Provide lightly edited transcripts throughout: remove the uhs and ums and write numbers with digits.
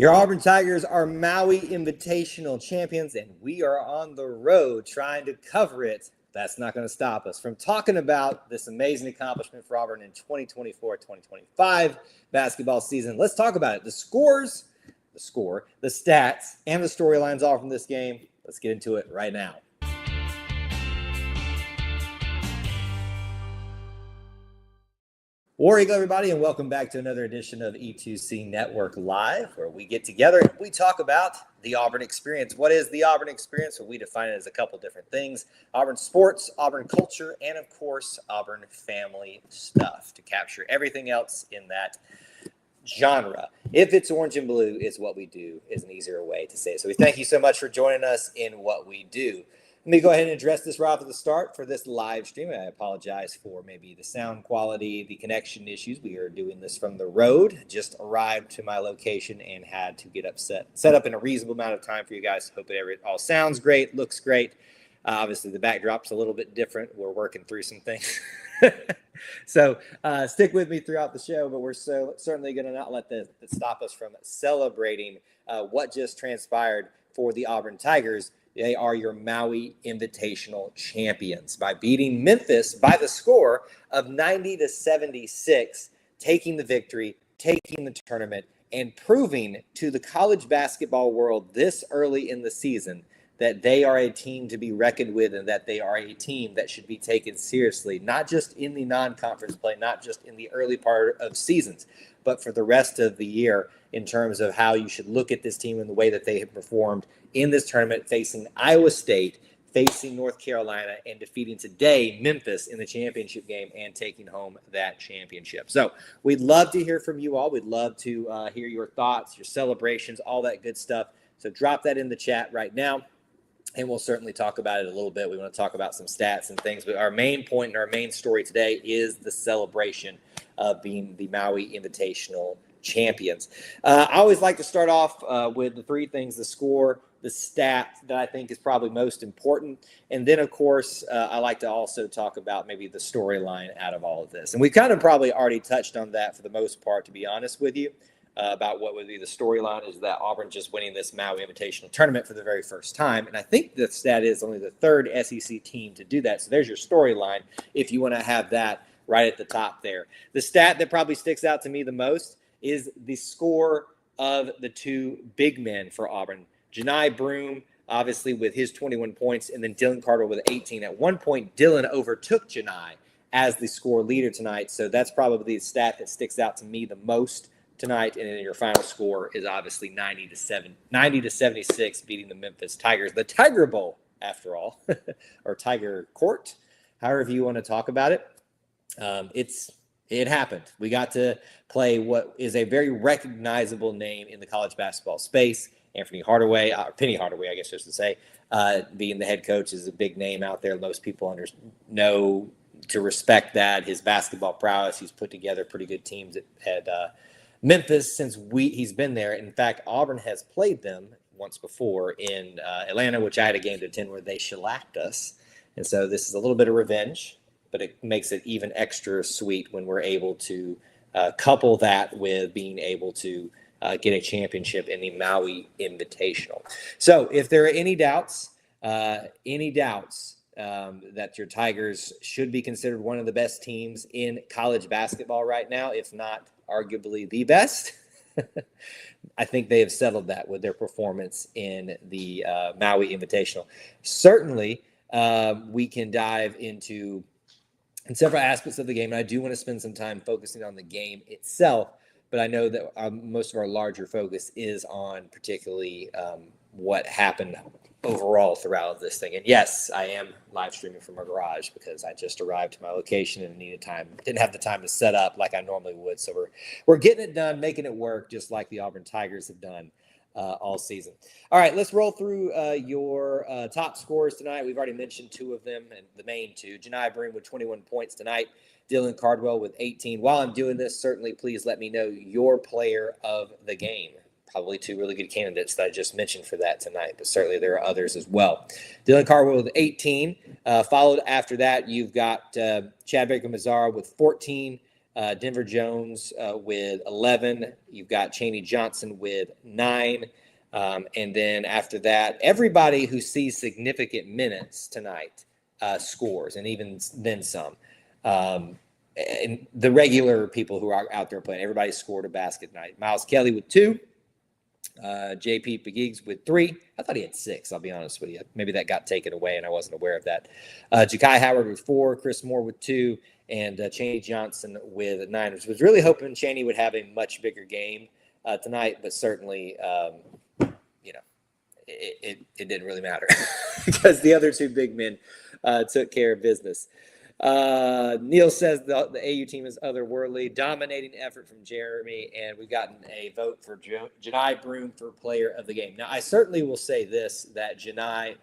Your Auburn Tigers are Maui Invitational champions, and we are on the road trying to cover it. That's not going to stop us from talking about this amazing accomplishment for Auburn in 2024-2025 basketball season. Let's talk about it. The score, the stats, and the storylines all from this game. Let's get into it right now. War Eagle, everybody, and welcome back to another edition of E2C Network Live, where we get together and we talk about the Auburn experience. What is the Auburn experience? Well, we define it as a couple different things: Auburn sports, Auburn culture, and of course, Auburn family stuff, to capture everything else in that genre. If it's orange and blue is what we do is an easier way to say it. So we thank you so much for joining us in what we do. Let me go ahead and address this right off at the start for this live stream. I apologize for maybe the sound quality, the connection issues. We are doing this from the road. Just arrived to my location and had to get set up in a reasonable amount of time for you guys. Hope it all sounds great, looks great. Obviously, the backdrop's a little bit different. We're working through some things. So stick with me throughout the show, but we're certainly going to not let that stop us from celebrating what just transpired for the Auburn Tigers. They are your Maui Invitational champions by beating Memphis by the score of 90-76, taking the victory, taking the tournament, and proving to the college basketball world this early in the season that they are a team to be reckoned with and that they are a team that should be taken seriously, not just in the non-conference play, not just in the early part of seasons, but for the rest of the year in terms of how you should look at this team and the way that they have performed in this tournament, facing Iowa State, facing North Carolina, and defeating today Memphis in the championship game and taking home that championship. So we'd love to hear from you all. We'd love to hear your thoughts, your celebrations, all that good stuff. So drop that in the chat right now, and we'll certainly talk about it a little bit. We want to talk about some stats and things, but our main point and our main story today is the celebration of being the Maui Invitational champions. I always like to start off with the three things: the score, the stat that I think is probably most important, and then, of course, I like to also talk about maybe the storyline out of all of this. And we kind of probably already touched on that for the most part, to be honest with you, about what would be the storyline is that Auburn just winning this Maui Invitational tournament for the very first time. And I think the stat is only the third SEC team to do that. So there's your storyline if you want to have that right at the top there. The stat that probably sticks out to me the most is the score of the two big men for Auburn. Johni Broome, obviously, with his 21 points, and then Dylan Cardwell with 18. At one point, Dylan overtook Johni as the score leader tonight. So that's probably the stat that sticks out to me the most tonight. And then your final score is obviously 90-76, beating the Memphis Tigers. The Tiger Bowl, after all, or Tiger Court, however you want to talk about it. It happened. We got to play what is a very recognizable name in the college basketball space. Penny Hardaway, I guess I should say, being the head coach is a big name out there. Most people know to respect that. His basketball prowess, he's put together pretty good teams at Memphis since he's been there. In fact, Auburn has played them once before in Atlanta, which I had a game to attend where they shellacked us. And so this is a little bit of revenge, but it makes it even extra sweet when we're able to couple that with being able to get a championship in the Maui Invitational. So if there are any doubts that your Tigers should be considered one of the best teams in college basketball right now, if not arguably the best, I think they have settled that with their performance in the Maui Invitational. Certainly, we can dive into several aspects of the game, and I do want to spend some time focusing on the game itself, but I know that most of our larger focus is on particularly what happened overall throughout this thing. And yes, I am live streaming from my garage because I just arrived to my location and didn't have the time to set up like I normally would. So we're getting it done, making it work, just like the Auburn Tigers have done all season. All right, let's roll through your top scorers tonight. We've already mentioned two of them, and the main two. Johni Broome with 21 points tonight. Dylan Cardwell with 18. While I'm doing this, certainly please let me know your player of the game. Probably two really good candidates that I just mentioned for that tonight, but certainly there are others as well. Dylan Cardwell with 18. Followed after that, you've got Chad Baker-Mazara with 14. Denver Jones with 11. You've got Chaney Johnson with 9. And then after that, everybody who sees significant minutes tonight scores, and even then some. And the regular people who are out there playing, everybody scored a basket tonight. Miles Kelly with 2. JP Pegues with 3. I thought he had 6, I'll be honest with you. Maybe that got taken away and I wasn't aware of that. Ja'Kai Howard with 4, Chris Moore with 2, and Chaney Johnson with 9. I was really hoping Chaney would have a much bigger game tonight, but certainly, it didn't really matter because the other 2 big men took care of business. Neil says the AU team is otherworldly. Dominating effort from Jeremy, and we've gotten a vote for Janai Broom for player of the game. Now, I certainly will say this, that Janai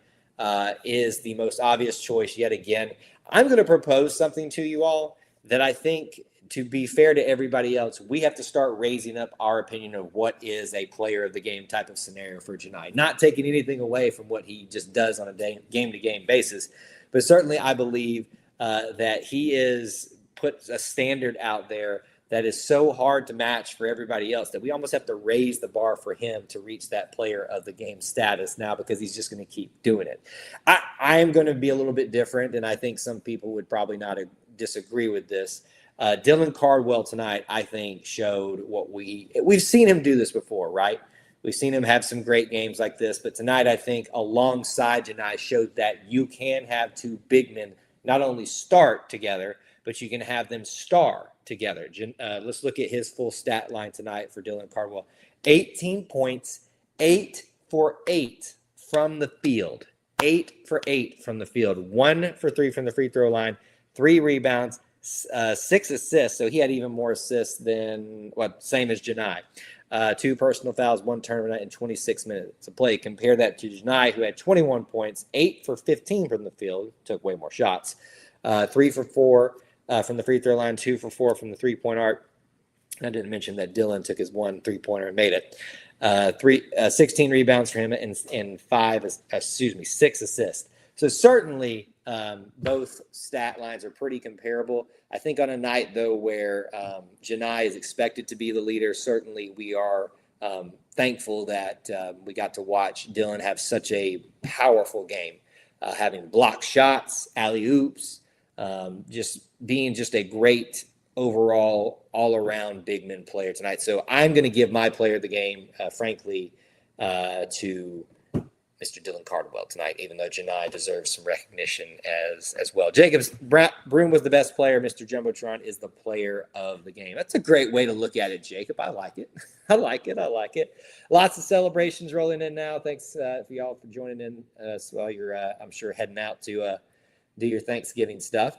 is the most obvious choice yet again. I'm going to propose something to you all that I think, to be fair to everybody else, we have to start raising up our opinion of what is a player of the game type of scenario for Janai. Not taking anything away from what he just does on a game-to-game basis, but certainly I believe that he is put a standard out there that is so hard to match for everybody else that we almost have to raise the bar for him to reach that player of the game status now, because he's just going to keep doing it. I am going to be a little bit different, and I think some people would probably not disagree with this. Dylan Cardwell tonight, I think, showed what we've seen him do this before, right? We've seen him have some great games like this, but tonight I think alongside Janai showed that you can have 2 big men not only start together, but you can have them star together. Let's look at his full stat line tonight for Dylan Cardwell. 18 points, 8 for 8 from the field. 8 for 8 from the field. 1 for 3 from the free throw line. 3 rebounds, 6 assists. So he had even more assists than, same as Janai. 2 personal fouls, 1 turnover in 26 minutes of play. Compare that to Janai, who had 21 points, 8 for 15 from the field, took way more shots, 3 for 4 from the free throw line, 2 for 4 from the three-point arc. I didn't mention that Dylan took his 1 three-pointer and made it. 16 rebounds for him and 6 assists. So certainly both stat lines are pretty comparable. I think on a night, though, where Janai is expected to be the leader, certainly we are thankful that we got to watch Dylan have such a powerful game, having blocked shots, alley-oops, just being just a great overall all-around big man player tonight. So I'm going to give my player of the game, frankly, to Mr. Dylan Cardwell tonight, even though Janai deserves some recognition as well. Jacobs Broom was the best player. Mr. Jumbotron is the player of the game. That's a great way to look at it, Jacob. I like it. I like it. Lots of celebrations rolling in now. Thanks for y'all for joining in while you're, I'm sure, heading out to do your Thanksgiving stuff.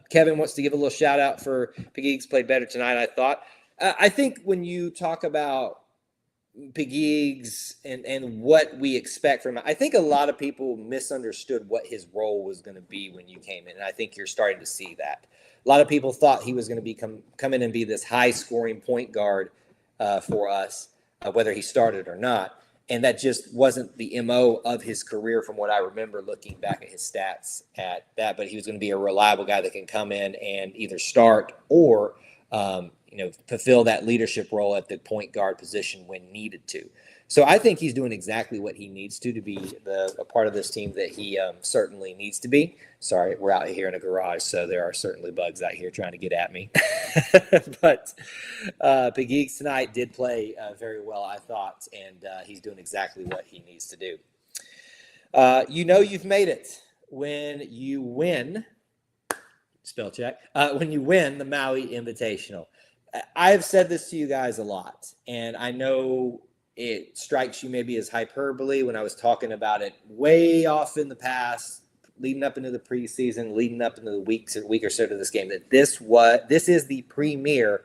Kevin wants to give a little shout out for Pegues played better tonight, I thought. I think when you talk about Pegues and what we expect from him, I think a lot of people misunderstood what his role was going to be when you came in, and I think you're starting to see that. A lot of people thought he was going to come in and be this high-scoring point guard for us, whether he started or not, and that just wasn't the MO of his career from what I remember looking back at his stats at that, but he was going to be a reliable guy that can come in and either start or fulfill that leadership role at the point guard position when needed to. So I think he's doing exactly what he needs to be a part of this team that he certainly needs to be. Sorry, we're out here in a garage, so there are certainly bugs out here trying to get at me. But Pegues tonight did play very well, I thought, and he's doing exactly what he needs to do. You've made it when you win. Spell check. When you win the Maui Invitational. I've said this to you guys a lot, and I know it strikes you maybe as hyperbole when I was talking about it way off in the past, leading up into the preseason, leading up into the week or so to this game, that this is the premier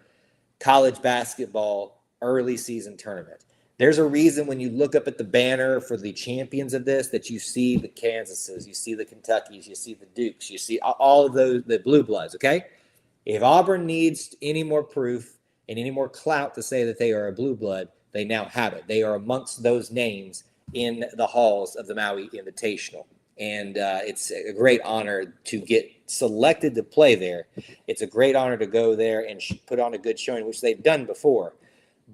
college basketball early season tournament. There's a reason when you look up at the banner for the champions of this that you see the Kansases, you see the Kentuckys, you see the Dukes, you see all of those, the blue bloods, okay? If Auburn needs any more proof and any more clout to say that they are a blue blood, they now have it. They are amongst those names in the halls of the Maui Invitational. And it's a great honor to get selected to play there. It's a great honor to go there and put on a good showing, which they've done before.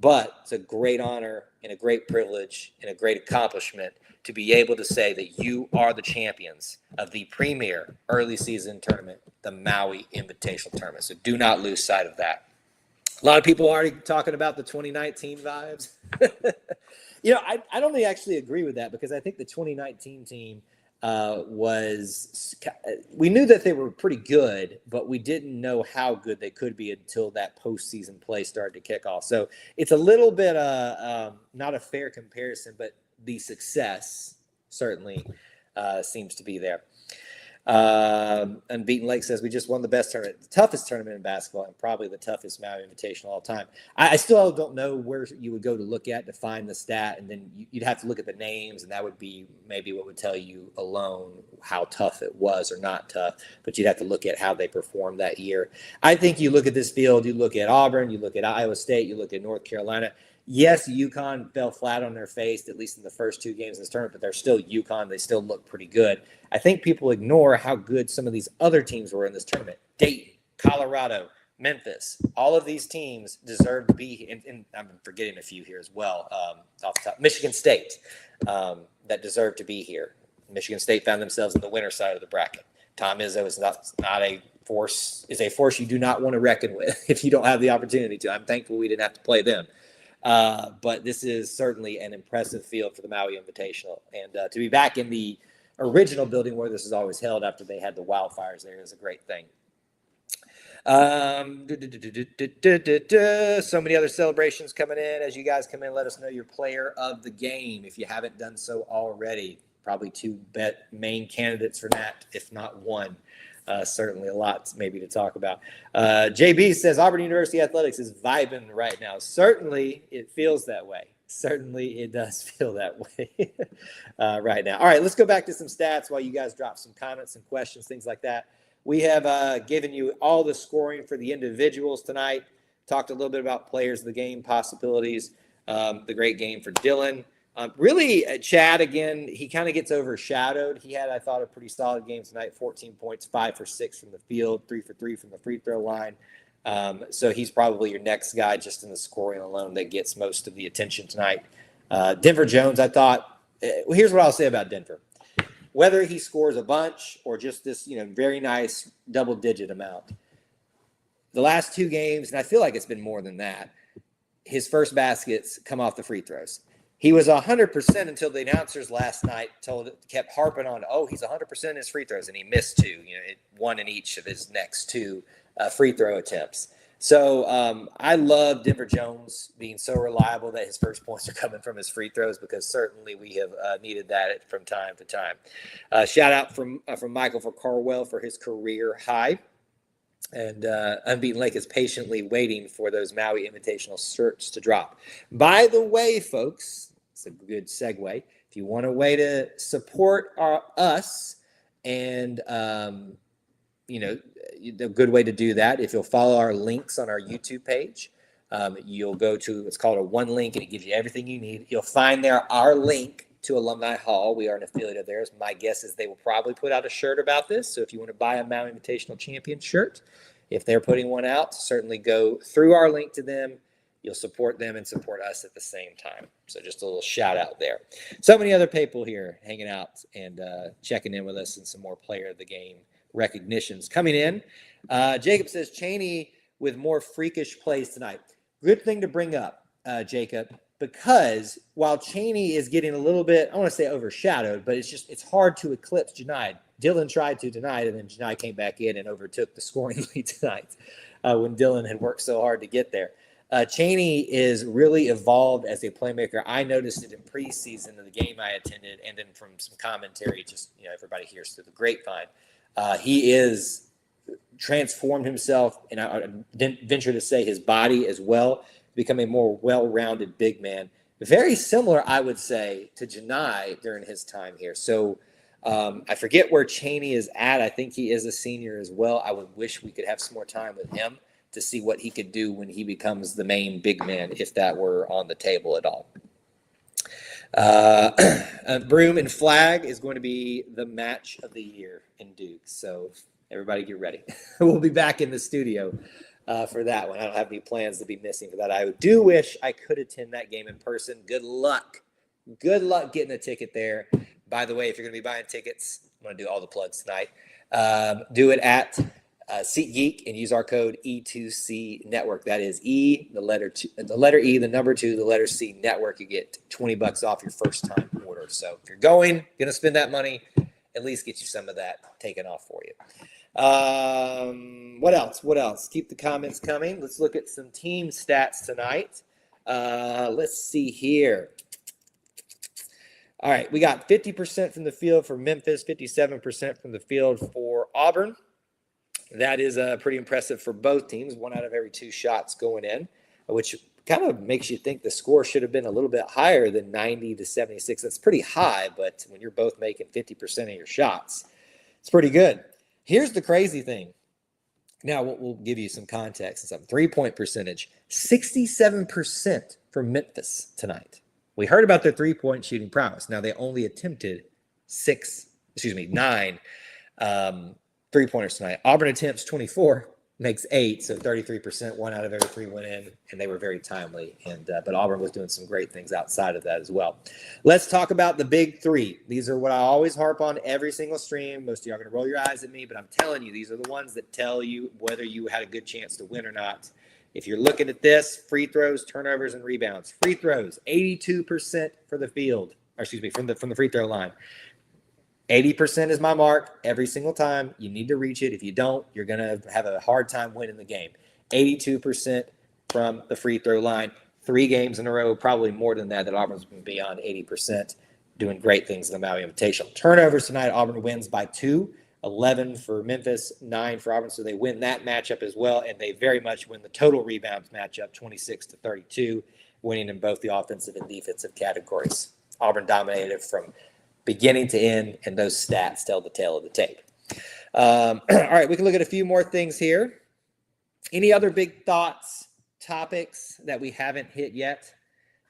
But it's a great honor and a great privilege and a great accomplishment to be able to say that you are the champions of the premier early season tournament, the Maui Invitational Tournament. So do not lose sight of that. A lot of people are already talking about the 2019 vibes. I don't really actually agree with that, because I think the 2019 team we knew that they were pretty good, but we didn't know how good they could be until that postseason play started to kick off. So it's a little bit not a fair comparison, but the success certainly seems to be there. Unbeaten Lake says, we just won the best tournament, the toughest tournament in basketball, and probably the toughest Maui Invitational all time. I still don't know where you would go to look at to find the stat, and then you'd have to look at the names, and that would be maybe what would tell you alone how tough it was or not tough, but you'd have to look at how they performed that year. I think you look at this field, you look at Auburn, you look at Iowa State, you look at North Carolina. Yes, UConn fell flat on their face, at least in the first two games of this tournament, but they're still UConn. They still look pretty good. I think people ignore how good some of these other teams were in this tournament. Dayton, Colorado, Memphis, all of these teams deserve to be, and I'm forgetting a few here as well, off the top. Michigan State, that deserve to be here. Michigan State found themselves in the winner side of the bracket. Tom Izzo is not a force you do not want to reckon with if you don't have the opportunity to. I'm thankful we didn't have to play them. But this is certainly an impressive field for the Maui Invitational. And to be back in the original building where this is always held after they had the wildfires there is a great thing. So many other celebrations coming in. As you guys come in, let us know your player of the game if you haven't done so already. Probably two main candidates for that, if not one. Certainly a lot maybe to talk about. JB says Auburn University Athletics is vibing right now. Certainly it feels that way. Certainly it does feel that way right now. All right, let's go back to some stats while you guys drop some comments and questions, things like that. We have given you all the scoring for the individuals tonight. Talked a little bit about players of the game possibilities. The great game for Dylan. Really, Chad, again, he kind of gets overshadowed. He had, I thought, a pretty solid game tonight, 14 points, 5 for 6 from the field, 3 for 3 from the free throw line. So he's probably your next guy just in the scoring alone that gets most of the attention tonight. Denver Jones, I thought, here's what I'll say about Denver. Whether he scores a bunch or just this, very nice double-digit amount, the last two games, and I feel like it's been more than that, his first baskets come off the free throws. He was 100% until the announcers last night kept harping on, he's 100% in his free throws, and he missed two, one in each of his next two free throw attempts. So I love Denver Jones being so reliable that his first points are coming from his free throws, because certainly we have needed that from time to time. Shout out from Michael for Carwell for his career high. And Unbeaten Lake is patiently waiting for those Maui Invitational shirts to drop. By the way, folks, it's a good segue. If you want a way to support us, and a good way to do that, if you'll follow our links on our YouTube page, you'll go to what's called a one link, and it gives you everything you need. You'll find there our link to Alumni Hall. We are an affiliate of theirs. My guess is they will probably put out a shirt about this. So if you want to buy a Maui Invitational Champion shirt, if they're putting one out, certainly go through our link to them. You'll support them and support us at the same time. So just a little shout out there. So many other people here hanging out and checking in with us, and some more player of the game recognitions coming in. Jacob says Chaney with more freakish plays tonight. Good thing to bring up, Jacob, because while Chaney is getting a little bit, I want to say overshadowed, but it's hard to eclipse Janai. Dylan tried to tonight, and then Janai came back in and overtook the scoring lead tonight when Dylan had worked so hard to get there. Chaney is really evolved as a playmaker. I noticed it in preseason of the game I attended, and then from some commentary, just everybody hears through the grapevine. He is transformed himself, and I venture to say his body as well, to become a more well-rounded big man. Very similar, I would say, to Janai during his time here. So I forget where Chaney is at. I think he is a senior as well. I would wish we could have some more time with him to see what he could do when he becomes the main big man, if that were on the table at all. Broom and Flag is going to be the match of the year in Duke. So everybody get ready. We'll be back in the studio for that one. I don't have any plans to be missing for that. I do wish I could attend that game in person. Good luck. Good luck getting a ticket there. By the way, if you're going to be buying tickets, I'm going to do all the plugs tonight. Do it at SeatGeek and use our code E2C Network. That is E, the letter E, the number 2, the letter C Network. You get $20 off your first time order. So if you're going to spend that money, at least get you some of that taken off for you. What else? What else? Keep the comments coming. Let's look at some team stats tonight. Let's see here. All right, we got 50% from the field for Memphis, 57% from the field for Auburn. That is pretty impressive for both teams, 1 out of every 2 shots going in, which kind of makes you think the score should have been a little bit higher than 90 to 76. That's pretty high, but when you're both making 50% of your shots, it's pretty good. Here's the crazy thing. Now, we'll give you some context and some. 3-point percentage, 67% for Memphis tonight. We heard about their 3-point shooting prowess. Now, they only attempted 9 3-pointers tonight. Auburn attempts 24, makes 8, so 33%, 1 out of every 3 went in, and they were very timely. But Auburn was doing some great things outside of that as well. Let's talk about the big 3. These are what I always harp on every single stream. Most of you are going to roll your eyes at me, but I'm telling you, these are the ones that tell you whether you had a good chance to win or not. If you're looking at this, free throws, turnovers, and rebounds. Free throws, 82% for the field, from the free throw line. 80% is my mark every single time. You need to reach it. If you don't, you're going to have a hard time winning the game. 82% from the free throw line. 3 games in a row, probably more than that Auburn's been beyond 80%, doing great things in the Maui Invitational. Turnovers tonight, Auburn wins by 2, 11 for Memphis, 9 for Auburn, so they win that matchup as well, and they very much win the total rebounds matchup, 26-32, winning in both the offensive and defensive categories. Auburn dominated from beginning to end, and those stats tell the tale of the tape. All right, we can look at a few more things here. Any other big thoughts, topics that we haven't hit yet?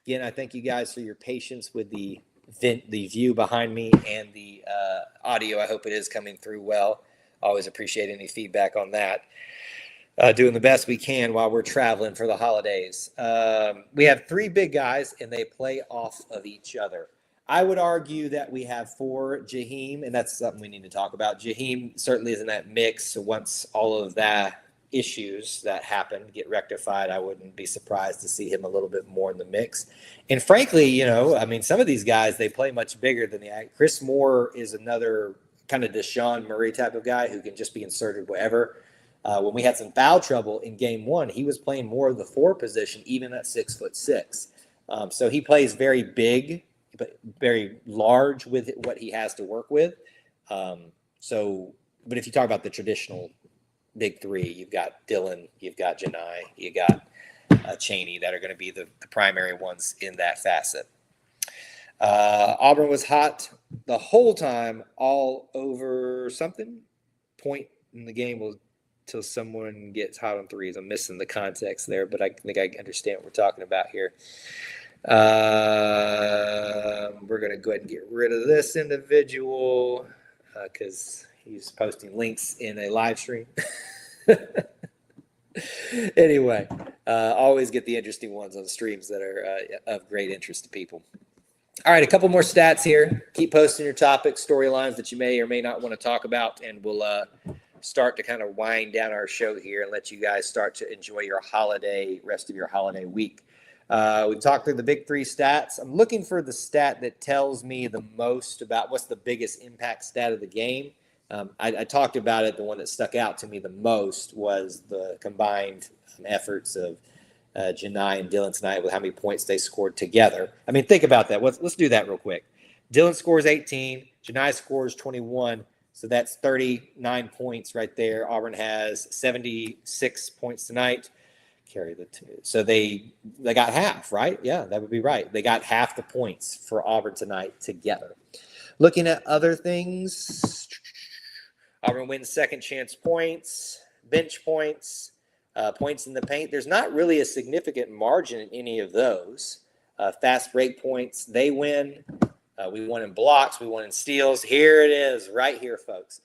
Again, I thank you guys for your patience with the view behind me and the audio. I hope it is coming through well. Always appreciate any feedback on that. Doing the best we can while we're traveling for the holidays. We have 3 big guys, and they play off of each other. I would argue that we have 4 Jaheim, and that's something we need to talk about. Jaheim certainly is in that mix. So once all of that issues that happened get rectified, I wouldn't be surprised to see him a little bit more in the mix. And frankly, some of these guys, they play much bigger than the act. Chris Moore is another kind of Deshaun Murray type of guy who can just be inserted wherever. When we had some foul trouble in game 1, he was playing more of the 4 position, even at 6'6". So he plays very big, but very large with what he has to work with. But if you talk about the traditional big 3, you've got Dylan, you've got Janai, you got Chaney that are going to be the primary ones in that facet. Auburn was hot the whole time, all over something. Point in the game will till someone gets hot on threes. I'm missing the context there, but I think I understand what we're talking about here. We're going to go ahead and get rid of this individual because he's posting links in a live stream. Anyway, always get the interesting ones on streams that are of great interest to people. All right, a couple more stats here. Keep posting your topics, storylines that you may or may not want to talk about, and we'll start to kind of wind down our show here and let you guys start to enjoy your rest of your holiday week. We've talked through the big 3 stats. I'm looking for the stat that tells me the most about what's the biggest impact stat of the game. I talked about it. The one that stuck out to me the most was the combined efforts of Janai and Dylan tonight with how many points they scored together. I mean, think about that. Let's do that real quick. Dylan scores 18. Janai scores 21. So that's 39 points right there. Auburn has 76 points tonight. Carry the 2. So they got half, right? Yeah, that would be right. They got half the points for Auburn tonight together. Looking at other things, Auburn wins second chance points, bench points, points in the paint. There's not really a significant margin in any of those. fast break points, they win. We won in blocks. We won in steals. Here it is right here, folks.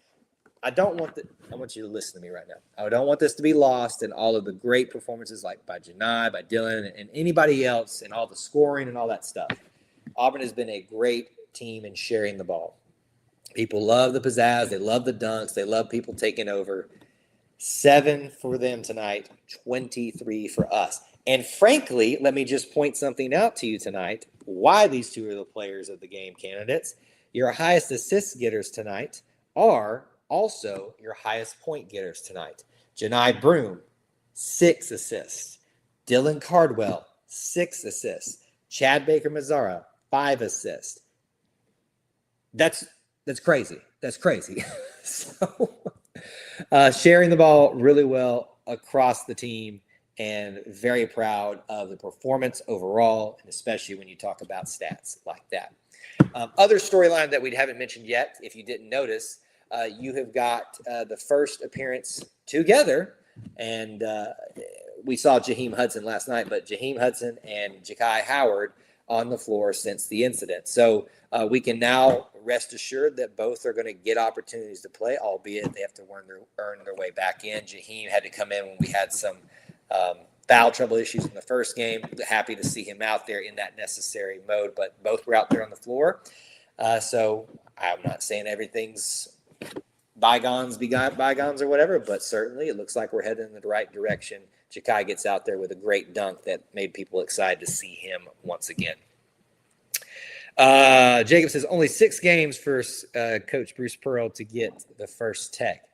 I want you to listen to me right now. I don't want this to be lost in all of the great performances like by Janai, by Dylan, and anybody else, and all the scoring and all that stuff. Auburn has been a great team in sharing the ball. People love the pizzazz. They love the dunks. They love people taking over. 7 for them tonight, 23 for us. And frankly, let me just point something out to you tonight, why these two are the players of the game candidates. Your highest assist getters tonight are also your highest point getters tonight. Janai Broom, 6 assists. Dylan Cardwell, 6 assists. Chad Baker-Mazzara, 5 assists. That's crazy. That's crazy. So sharing the ball really well across the team, and very proud of the performance overall, and especially when you talk about stats like that. Other storyline that we haven't mentioned yet, if you didn't notice, you have got the first appearance together, and we saw Jaheim Hudson last night, but Jaheim Hudson and Ja'Kai Howard on the floor since the incident. So we can now rest assured that both are going to get opportunities to play, albeit they have to earn their way back in. Jaheim had to come in when we had some foul trouble issues in the first game. Happy to see him out there in that necessary mode, but both were out there on the floor. So I'm not saying everything's bygones be bygones or whatever, but certainly it looks like we're heading in the right direction. Ja'Kai gets out there with a great dunk that made people excited to see him once again. Jacob says only 6 games for Coach Bruce Pearl to get the first tech.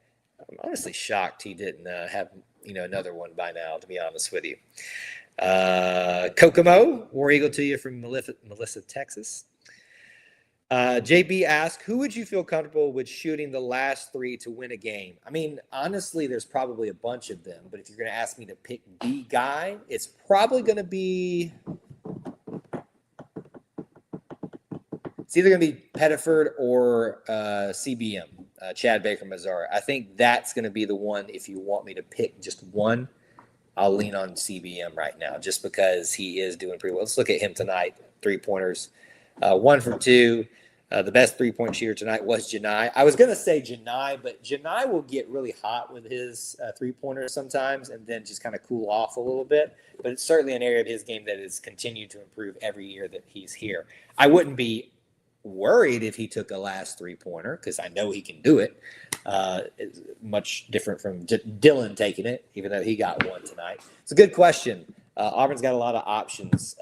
I'm honestly shocked he didn't have another one by now, to be honest with you. Kokomo, War Eagle to you from Melissa, Texas. JB asked, who would you feel comfortable with shooting the last 3 to win a game? I mean, honestly, there's probably a bunch of them, but if you're going to ask me to pick the guy, it's probably going to be – it's either going to be Pettiford or CBM, Chad Baker-Mazzara. I think that's going to be the one. If you want me to pick just one, I'll lean on CBM right now just because he is doing pretty well. Let's look at him tonight, 3-pointers. 1 for 2. The best 3-point shooter tonight was Janai. I was going to say Janai, but Janai will get really hot with his 3-pointers sometimes and then just kind of cool off a little bit. But it's certainly an area of his game that has continued to improve every year that he's here. I wouldn't be worried if he took a last 3-pointer because I know he can do it. It's much different from Dylan taking it, even though he got one tonight. It's a good question. Auburn's got a lot of options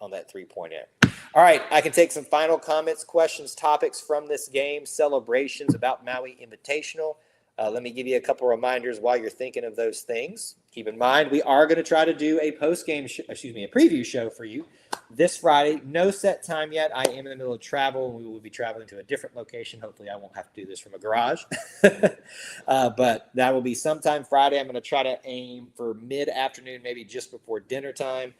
on that 3-point end. All right, I can take some final comments, questions, topics from this game, celebrations about Maui Invitational. Let me give you a couple reminders while you're thinking of those things. Keep in mind, we are going to try to do a a preview show for you this Friday. No set time yet. I am in the middle of travel. We will be traveling to a different location. Hopefully, I won't have to do this from a garage. But that will be sometime Friday. I'm going to try to aim for mid-afternoon, maybe just before dinner time.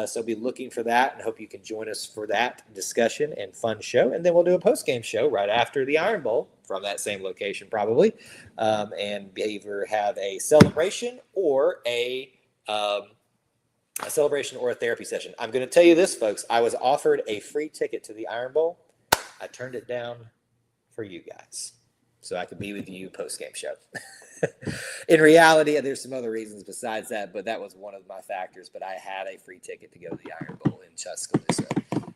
So be looking for that and hope you can join us for that discussion and fun show. And then we'll do a post-game show right after the Iron Bowl from that same location probably, and either have a celebration or a therapy session. I'm going to tell you this, folks. I was offered a free ticket to the Iron Bowl. I turned it down for you guys so I could be with you post-game show. In reality, there's some other reasons besides that, but that was one of my factors. But I had a free ticket to go to the Iron Bowl in Tuscaloosa.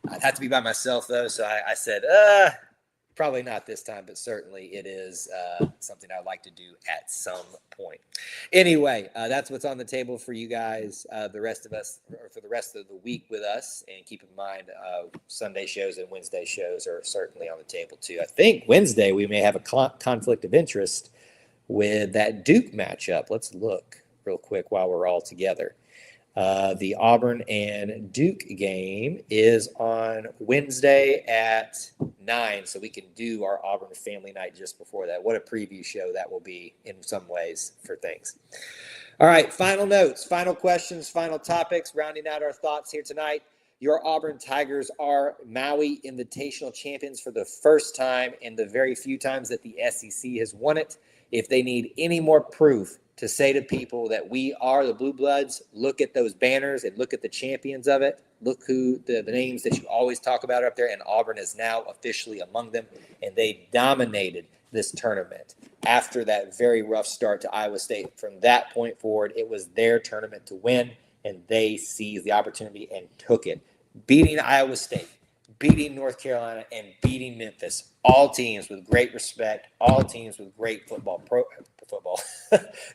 I'd have to be by myself, though, so I said, probably not this time, but certainly it is something I'd like to do at some point. Anyway, that's what's on the table for you guys, the rest of us, or for the rest of the week with us. And keep in mind, Sunday shows and Wednesday shows are certainly on the table, too. I think Wednesday we may have a conflict of interest with that Duke matchup. Let's look real quick while we're all together. The Auburn and Duke game is on Wednesday at 9, so we can do our Auburn family night just before that. What a preview show that will be in some ways for things. All right, final notes, final questions, final topics, rounding out our thoughts here tonight. Your Auburn Tigers are Maui Invitational champions for the first time and the very few times that the SEC has won it. If they need any more proof, to say to people that we are the Blue Bloods. Look at those banners and look at the champions of it. Look who the names that you always talk about up there, and Auburn is now officially among them, and they dominated this tournament after that very rough start to Iowa State. From that point forward, it was their tournament to win, and they seized the opportunity and took it, beating Iowa State, beating North Carolina, and beating Memphis. All teams with great respect, all teams with great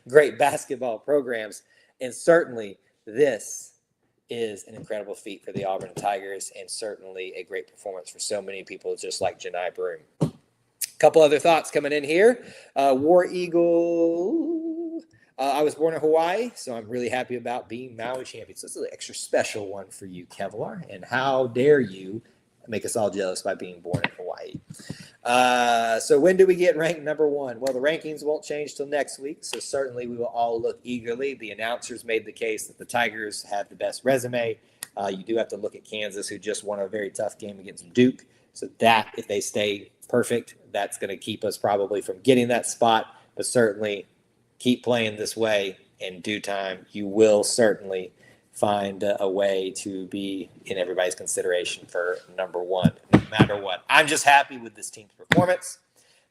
great basketball programs, and certainly this is an incredible feat for the Auburn Tigers, and certainly a great performance for so many people, just like Janai Broom. A couple other thoughts coming in here. War Eagle. I was born in Hawaii, so I'm really happy about being Maui champion. So this is an extra special one for you, Kevlar. And how dare you make us all jealous by being born in Hawaii. So when do we get ranked number one? Well, the rankings won't change till next week, so certainly we will all look eagerly. The announcers made the case that the Tigers have the best resume. You do have to look at Kansas, who just won a very tough game against Duke. So that, if they stay perfect, that's going to keep us probably from getting that spot. But certainly keep playing this way. In due time, you will certainly find a way to be in everybody's consideration for number one, no matter what. I'm just happy with this team's performance,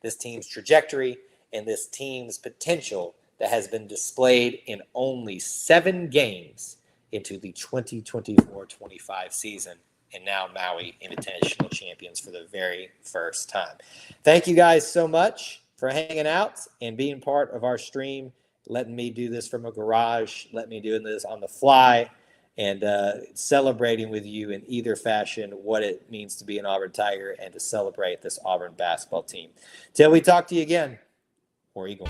this team's trajectory, and this team's potential that has been displayed in only 7 games into the 2024-25 season. And now Maui Invitational champions for the very first time. Thank you guys so much for hanging out and being part of our stream, letting me do this from a garage, letting me do this on the fly, and celebrating with you in either fashion what it means to be an Auburn Tiger and to celebrate this Auburn basketball team. Till we talk to you again, War Eagle.